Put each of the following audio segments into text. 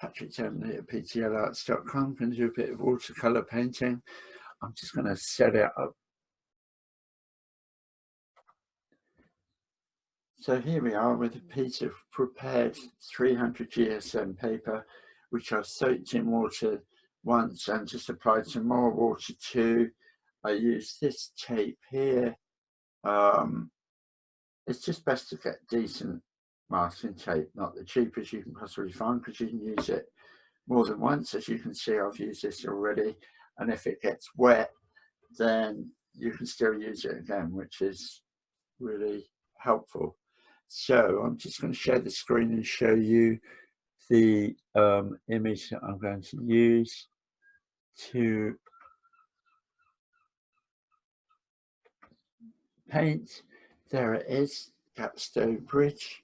Patrick Germany at PTLarts.com. Going to do a bit of watercolour painting. I'm just going to set it up. So here we are with a piece of prepared 300 GSM paper, which I've soaked in water once and just applied some more water to. I use this tape here. It's just best to get decent masking tape, not the cheapest you can possibly find, because you can use it more than once. As you can see, I've used this already, and if it gets wet, then you can still use it again, which is really helpful. So I'm just going to share the screen and show you the image that I'm going to use to paint. There it is, Capstone Bridge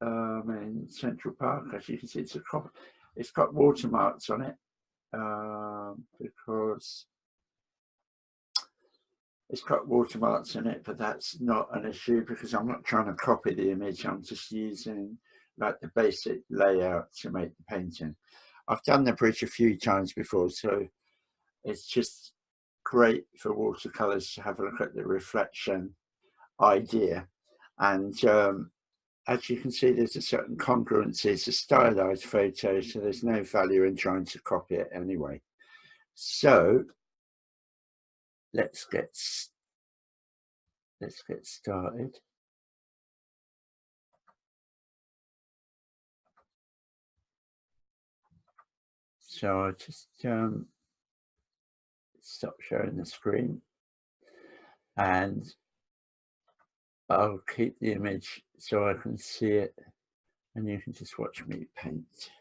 in Central Park. As you can see, it's got watermarks on it because it's got watermarks in it, but that's not an issue because I'm not trying to copy the image. I'm just using like the basic layout to make the painting. I've done the bridge a few times before, so it's just great for watercolors to have a look at the reflection idea. And as you can see, there's a certain congruency. It's a stylized photo, so there's no value in trying to copy it anyway. So let's get started. So I'll just stop sharing the screen, and I'll keep the image so I can see it, and you can just watch me paint.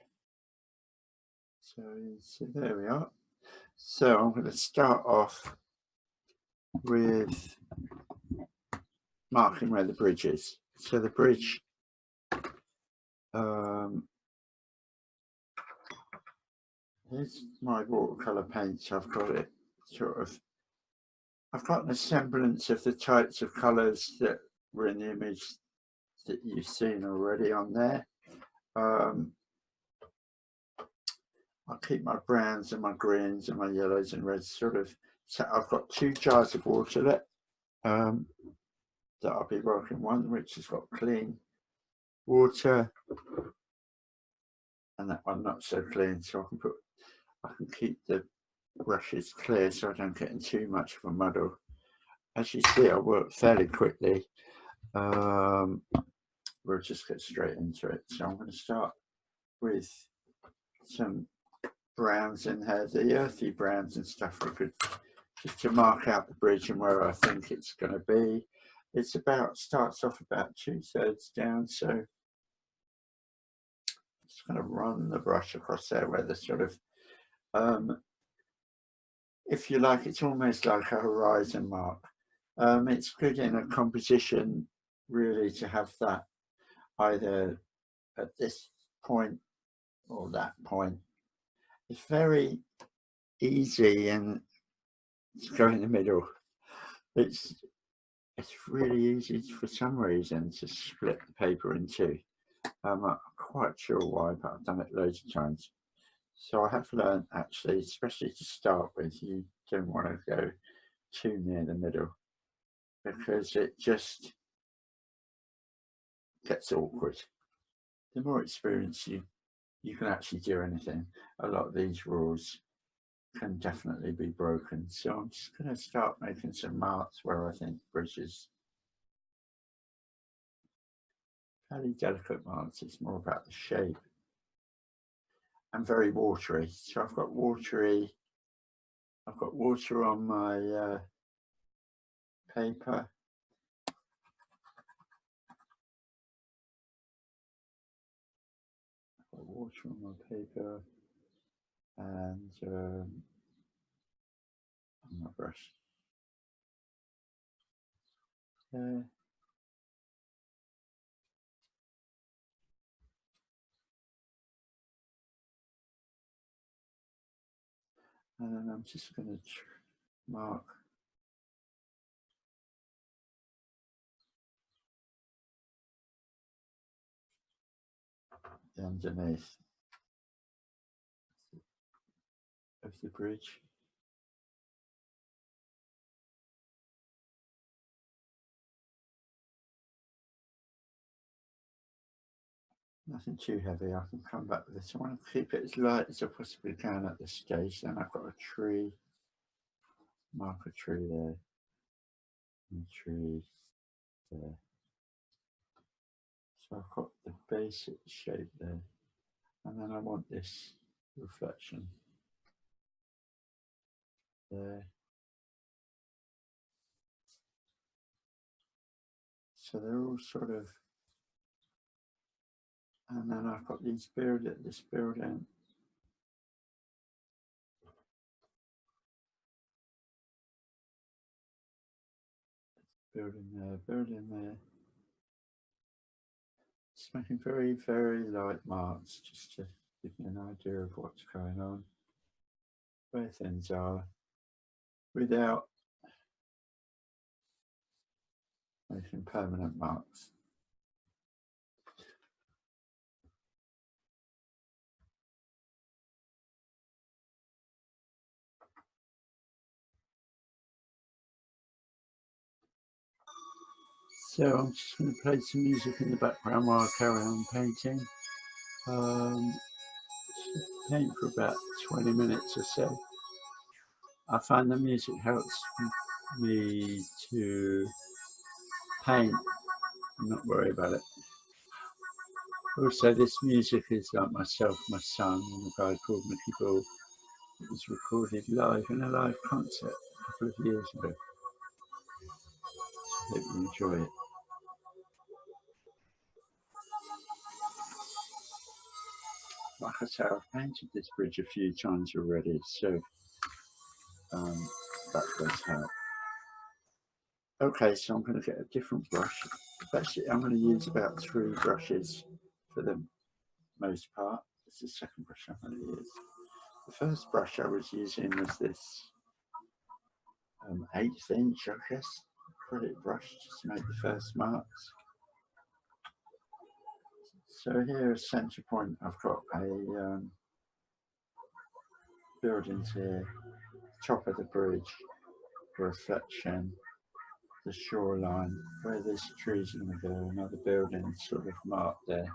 So there we are. So I'm going to start off with marking where the bridge is. So the bridge, here's my watercolor paint. So I've got it I've got a semblance of the types of colors that were in the image that you've seen already on there. I'll keep my browns and my greens and my yellows and reds so I've got 2 jars of water that I'll be working, one which has got clean water and that one not so clean, so I can keep the brushes clear so I don't get in too much of a muddle. As you see, I work fairly quickly. We'll just get straight into it. So I'm going to start with some browns in here, the earthy browns and stuff are good, just to mark out the bridge and where I think it's going to be. It's starts off about 2/3 down, so I'm just going to run the brush across there where the if you like, it's almost like a horizon mark. It's good in a composition really to have that either at this point or that point. It's very easy and to go in the middle. It's really easy for some reason to split the paper in two. I'm not quite sure why, but I've done it loads of times. So I have learned actually, especially to start with, you don't want to go too near the middle because it just gets awkward. The more experience you can actually do anything. A lot of these rules can definitely be broken. So I'm just going to start making some marks where I think bridges. Fairly delicate marks, it's more about the shape. And very watery. So I've got water on my paper. I've got water on my paper and on my brush. There. And then I'm just going to mark the underneath. of the bridge. Nothing too heavy, I can come back with this. I want to keep it as light as I possibly can at this stage. Then I've got a tree, mark a tree there, and a tree there. So I've got the basic shape there, and then I want this reflection there. So they're all sort of, and then I've got this building building there. Just making very, very light marks just to give me an idea of what's going on, where things are, without making permanent marks. So I'm just going to play some music in the background while I carry on painting. Paint for about 20 minutes or so. I find the music helps me to paint and not worry about it. Also, this music is like myself, my son, and a guy called Mickey Ball. It was recorded live in a live concert a couple of years ago. I hope you enjoy it. Like I say, I've painted this bridge a few times already, so that does help. Okay, so I'm going to get a different brush. Basically, I'm going to use about 3 brushes for the most part. This is the second brush I'm going to use. The first brush I was using was this 1/8 inch, I guess, acrylic brush just to make the first marks. So here, center point, I've got a buildings here, top of the bridge, reflection, the shoreline, where this tree's going to go, another building sort of marked there.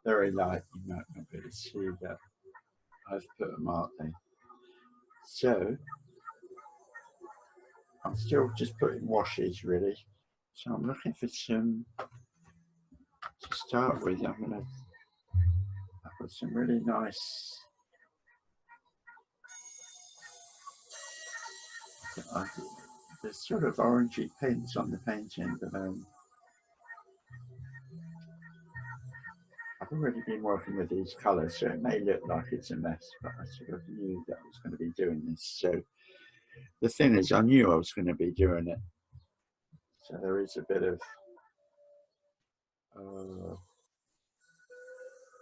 Very light, you might not be able to see that I've put a mark there. So I'm still just putting washes really. So I'm looking for some, to start with, I've got some really nice, there's sort of orangey pinks on the painting, but I've already been working with these colours, so it may look like it's a mess, but I sort of knew that I was going to be doing this. So the thing is, I knew I was going to be doing it. So there is a bit of,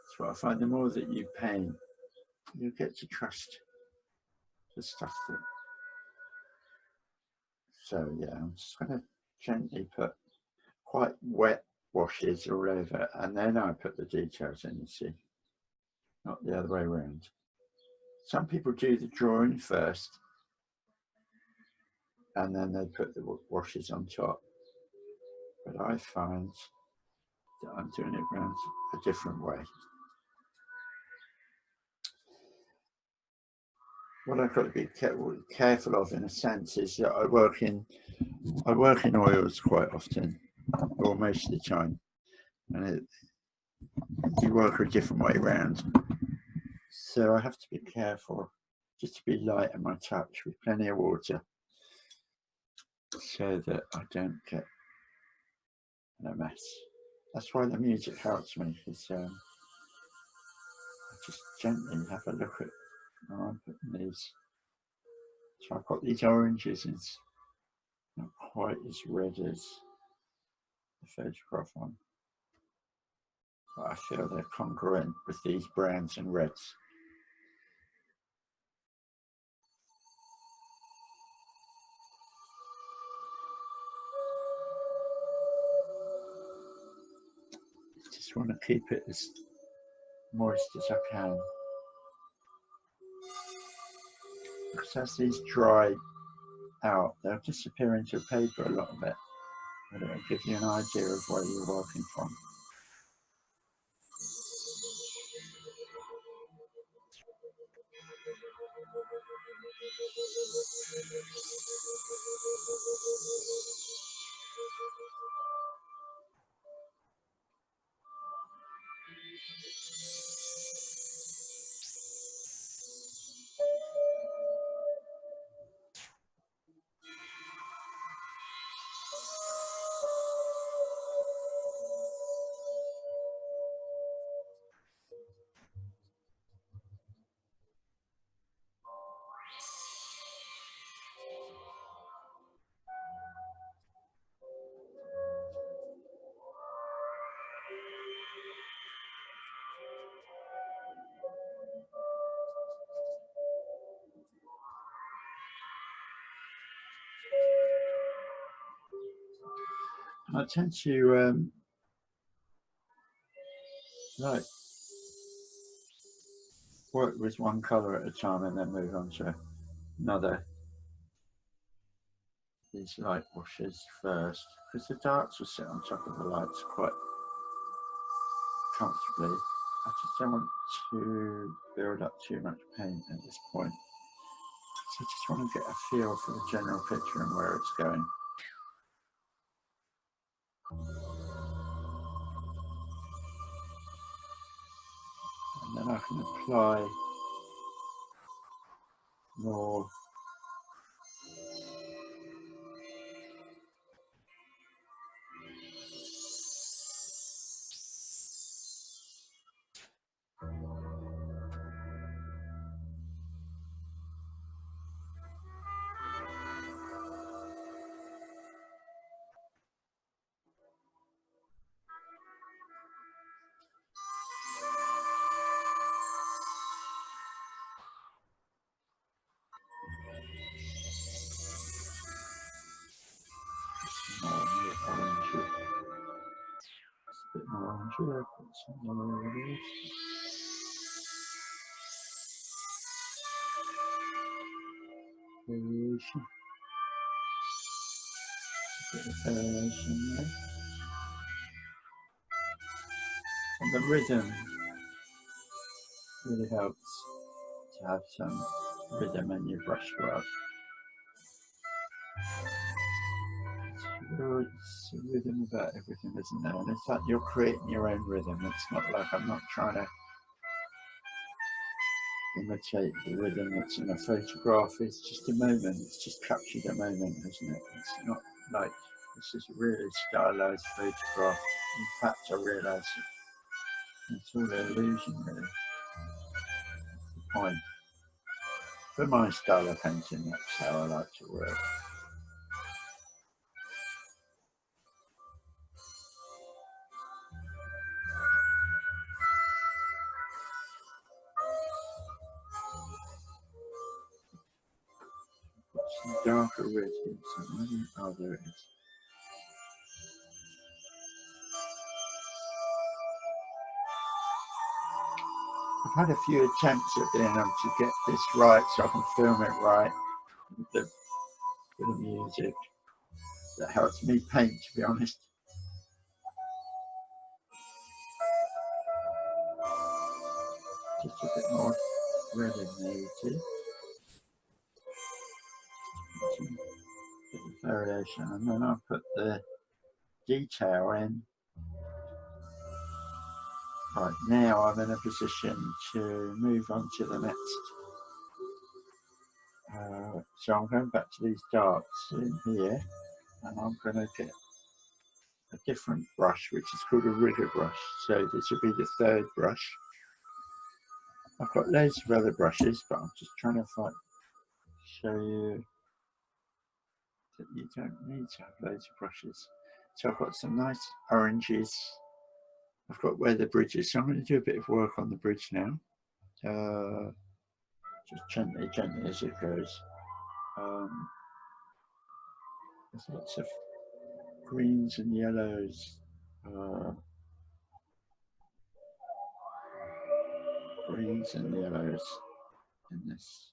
that's what I find, the more that you paint, you get to trust the stuff that, so yeah, I'm just going to gently put quite wet washes all over, and then I put the details in, you see, not the other way around. Some people do the drawing first, and then they put the washes on top, but I find that I'm doing it around a different way. What I've got to be careful of, in a sense, is that I work in oils quite often, or most of the time, and you work a different way around. So I have to be careful just to be light in my touch with plenty of water, so that I don't get in a mess. That's why the music helps me, because I just gently have a look at how I'm putting these. So I've got these oranges, and it's not quite as red as the photograph one, but I feel they're congruent with these browns and reds. Just want to keep it as moist as I can. because as these dry out, they'll disappear into paper, a lot of it, but it'll give you an idea of where you're working from. I tend to like work with one colour at a time and then move on to another. These light washes first, because the darks will sit on top of the lights quite comfortably. I just don't want to build up too much paint at this point. So I just want to get a feel for the general picture and where it's going. And then I can apply more orange. A bit more orange here, put some more of this. Variation. A bit of variation there. And the rhythm really helps to have some rhythm in your brushwork. It's a rhythm about everything, isn't there? And it's like you're creating your own rhythm. It's not like I'm not trying to imitate the rhythm that's in a photograph. It's just a moment. It's just captured a moment, isn't it? It's not like this is a really stylized photograph. In fact, I realise it's all an illusion, really. That's the point. For my style of painting, that's how I like to work. Put some darker red in somewhere. Oh, there it is. I've had a few attempts at being able to get this right so I can film it right with the music. That helps me paint, to be honest. Just a bit more red in there, you see. Some bit of variation, and then I'll put the detail in. Right, now I'm in a position to move on to the next. So I'm going back to these darks in here, and I'm going to get a different brush, which is called a rigger brush. So this will be the third brush. I've got loads of other brushes, but I'm just trying to show you that you don't need to have loads of brushes. So I've got some nice oranges. I've got where the bridge is, so I'm going to do a bit of work on the bridge now. Just gently, gently as it goes. There's lots of greens and yellows. Greens and yellows in this.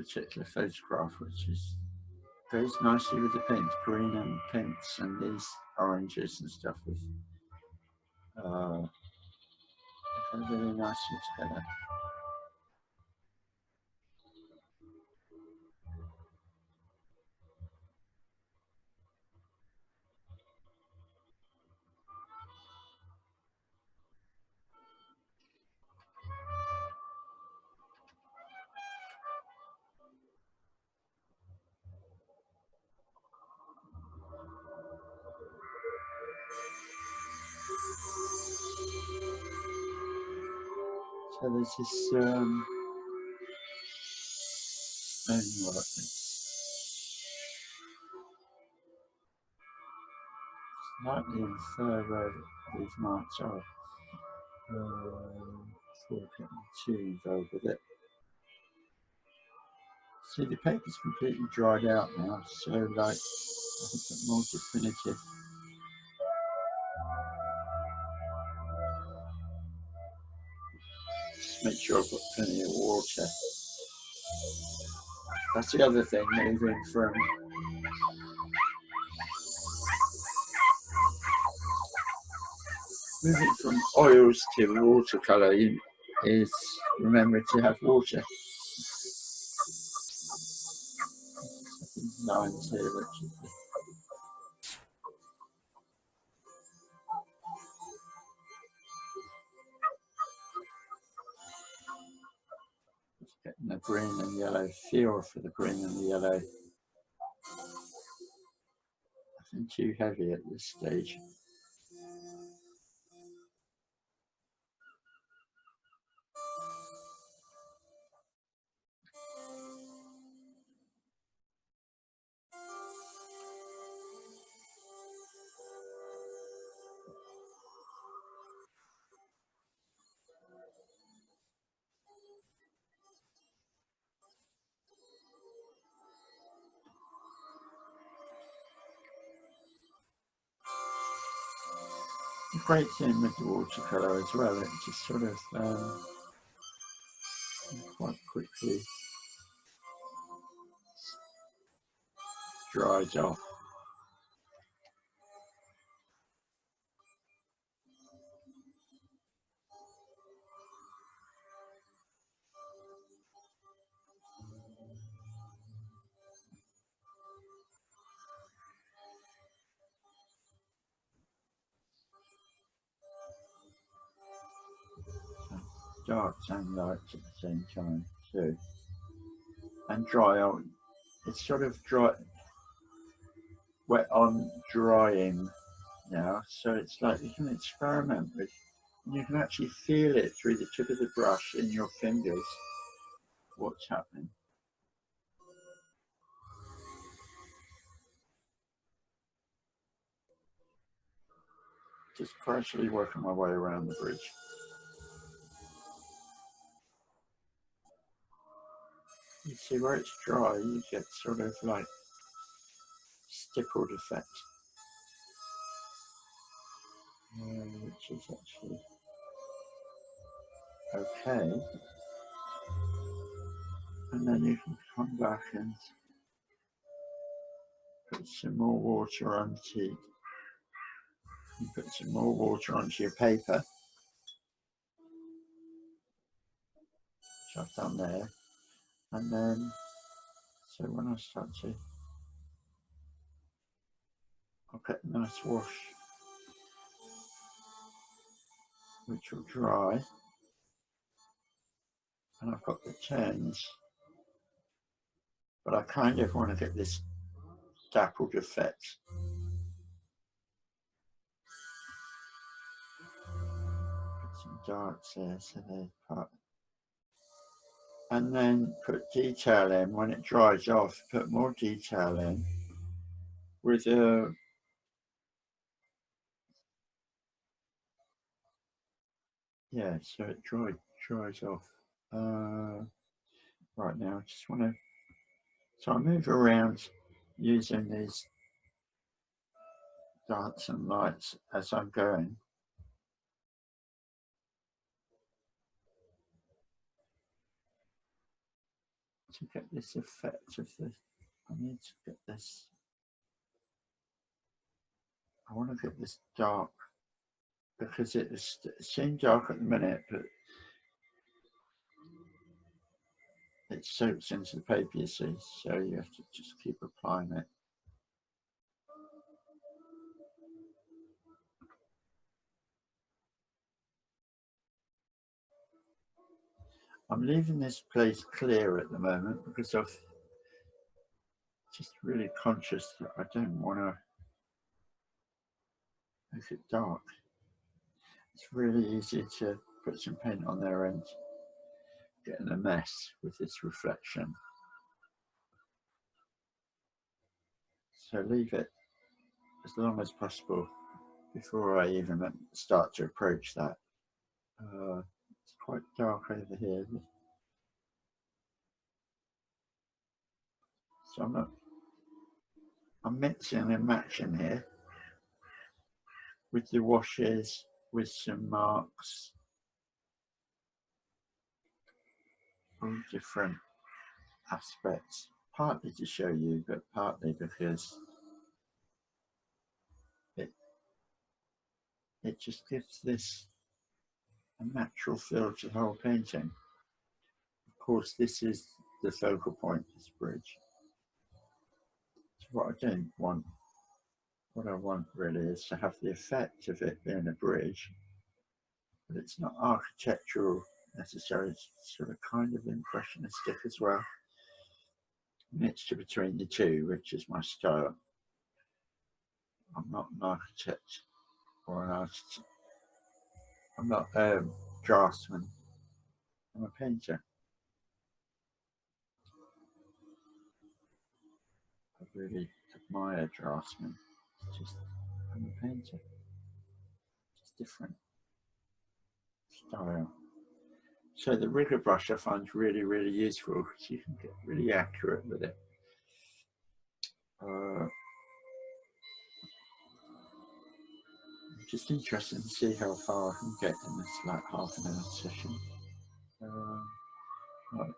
particular photograph, which is goes nicely with the paint, green and pinks and these oranges and stuff with really nicely together. So there's this stonework that's slightly infer where these marks are. Before getting too involved with it. See, the paper's completely dried out now, so like I think it's more definitive. Just make sure I've got plenty of water. That's the other thing, moving from oils to watercolour is remembering to have water. Lines here, which is getting the green and yellow feel for the green and the yellow. Nothing too heavy at this stage. The great thing with the watercolour as well, it just sort of quite quickly dries off. Darks and lights at the same time too. And dry on, it's sort of dry, wet on drying now, so it's like you can experiment with, you can actually feel it through the tip of the brush in your fingers, what's happening. Just partially working my way around the bridge. You see where it's dry, you get sort of like stippled effect, which is actually okay. And then you can come back and put some more water onto, you put some more water onto your paper, which I've done there. And then, so when I start to, I'll get a nice wash, which will dry. And I've got the turns, but I kind of want to get this dappled effect. Put some darks there, so they're part. And then put detail in. When it dries off, put more detail in with a yeah, so it dries off. Right now, I just want to, so I move around using these darks and lights as I'm going. to get this effect of the, I need to get this, I want to get this dark because it seems dark at the minute, but it soaks into the paper, you see, so you have to just keep applying it. I'm leaving this place clear at the moment because I've just really conscious that I don't want to make it dark. It's really easy to put some paint on there and get in a mess with this reflection. So leave it as long as possible before I even start to approach that. It's quite dark over here. So I'm mixing and matching here with the washes, with some marks, all different aspects, partly to show you, but partly because it just gives this a natural feel to the whole painting. Of course, this is the focal point, this bridge. So what I don't want, what I want really is to have the effect of it being a bridge, but it's not architectural necessarily, it's sort of kind of impressionistic as well. Mixture between the two, which is my style. I'm not an architect or an artist. I'm not a draftsman. I'm a painter. I really admire draftsmen. It's just, I'm a painter. It's different style. So the rigger brush I find really, really useful because you can get really accurate with it. Just interesting to see how far I can get in this like half an hour session. Right,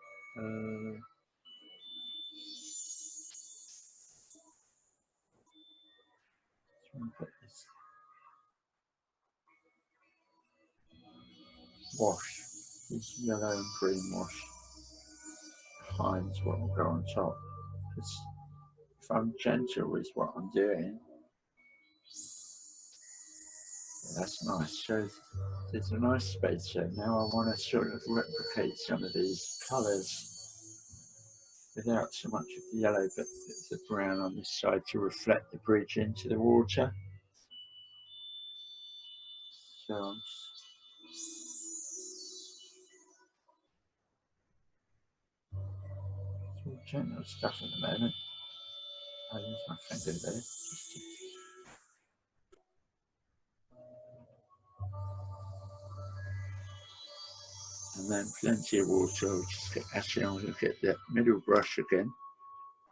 put this wash, this yellow and green wash behind what will go on top. Because if I'm gentle with what I'm doing, yeah, that's nice. So there's a nice space here. Now I want to sort of replicate some of these colours without so much of the yellow, but the brown on this side to reflect the bridge into the water. So I'm it's all gentle stuff at the moment. I use my finger there. And then plenty of water. I'll just get, actually, I'm going to get the middle brush again.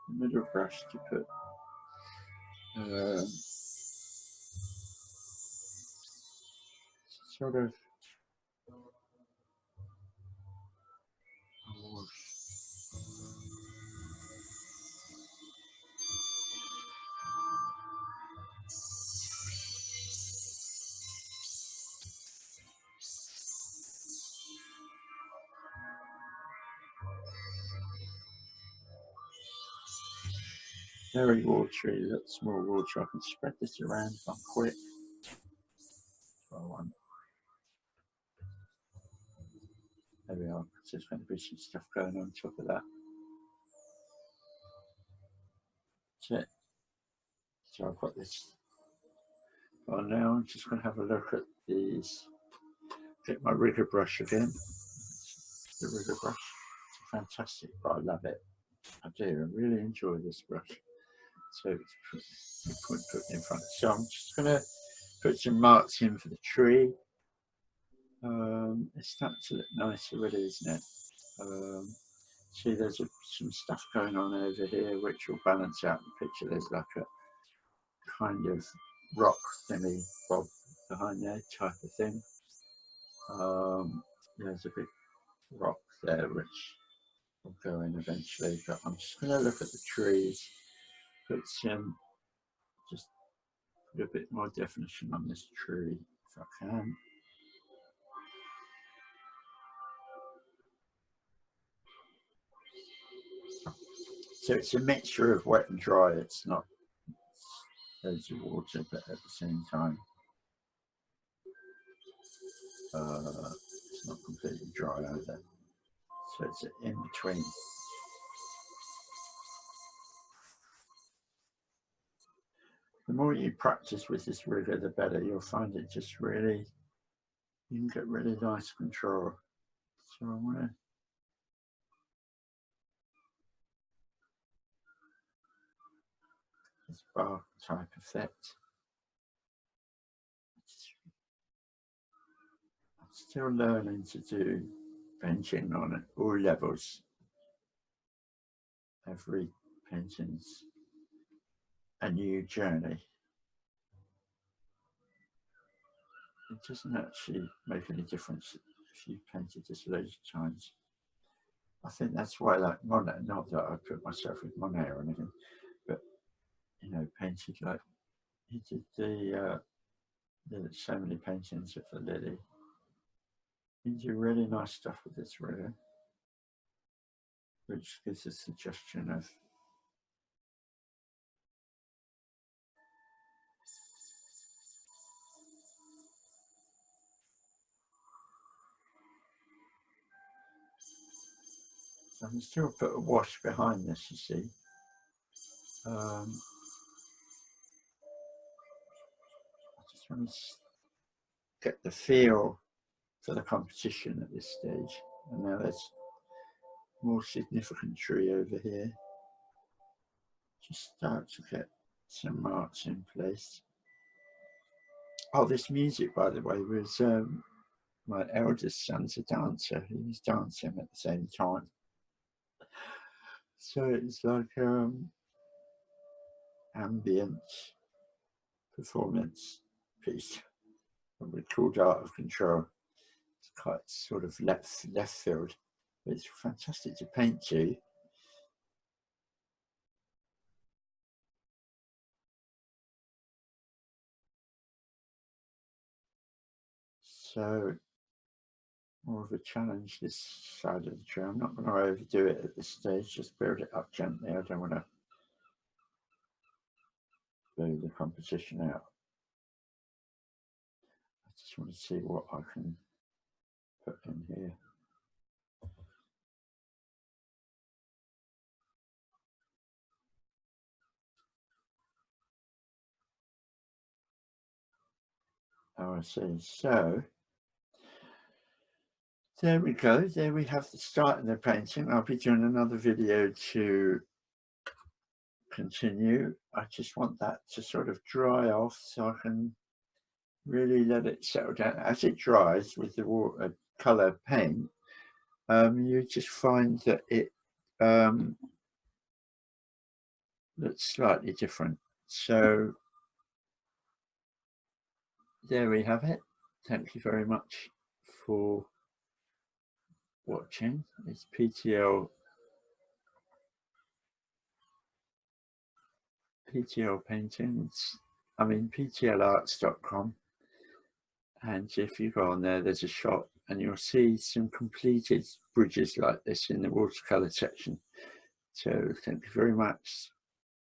The middle brush to put sort of very watery, lots more water. I can spread this around if I'm quick. That's what I want. There we are. So there's going to be some stuff going on top of that. That's it. So I've got this. Well, now I'm just going to have a look at these. Get my rigger brush again. The rigger brush. It's fantastic, but I love it. I do. I really enjoy this brush. So it's put in front. So I'm just going to put some marks in for the tree. It's starting to look nice already, isn't it? See, there's some stuff going on over here which will balance out the picture. There's like a kind of rock thingy bob behind there type of thing. There's a big rock there which will go in eventually, but I'm just going to look at the trees, put some, just put a bit more definition on this tree if I can. So it's a mixture of wet and dry, it's not loads of water, but at the same time it's not completely dry either. So it's in between. The more you practice with this rigger, the better. You'll find it just really, you can get really nice control. So I want to this bar type effect. I'm still learning to do painting on all levels. Every painting's a new journey. It doesn't actually make any difference if you painted this loads of times. I think that's why I like Monet, not that I put myself with Monet or anything, but you know, painted like he did there's so many paintings of the lily. You do really nice stuff with this ruler, which gives a suggestion of I can still put a wash behind this, you see. I just want to get the feel for the competition at this stage. And now there's more significant tree over here. Just start to get some marks in place. Oh, this music, by the way, was my eldest son's a dancer. He was dancing at the same time. So it's like ambient performance piece, what we called Art of Control. It's quite sort of left field, but it's fantastic to paint to. So more of a challenge this side of the tree. I'm not going to overdo it at this stage, just build it up gently. I don't want to blow the composition out. I just want to see what I can put in here. Oh, I see. So there we go. There we have the start of the painting. I'll be doing another video to continue. I just want that to sort of dry off so I can really let it settle down. As it dries with the watercolour paint, you just find that it looks slightly different. So there we have it. Thank you very much for watching. It's PTL Paintings. I mean PTLarts.com. And if you go on there, there's a shop and you'll see some completed bridges like this in the watercolour section. So thank you very much.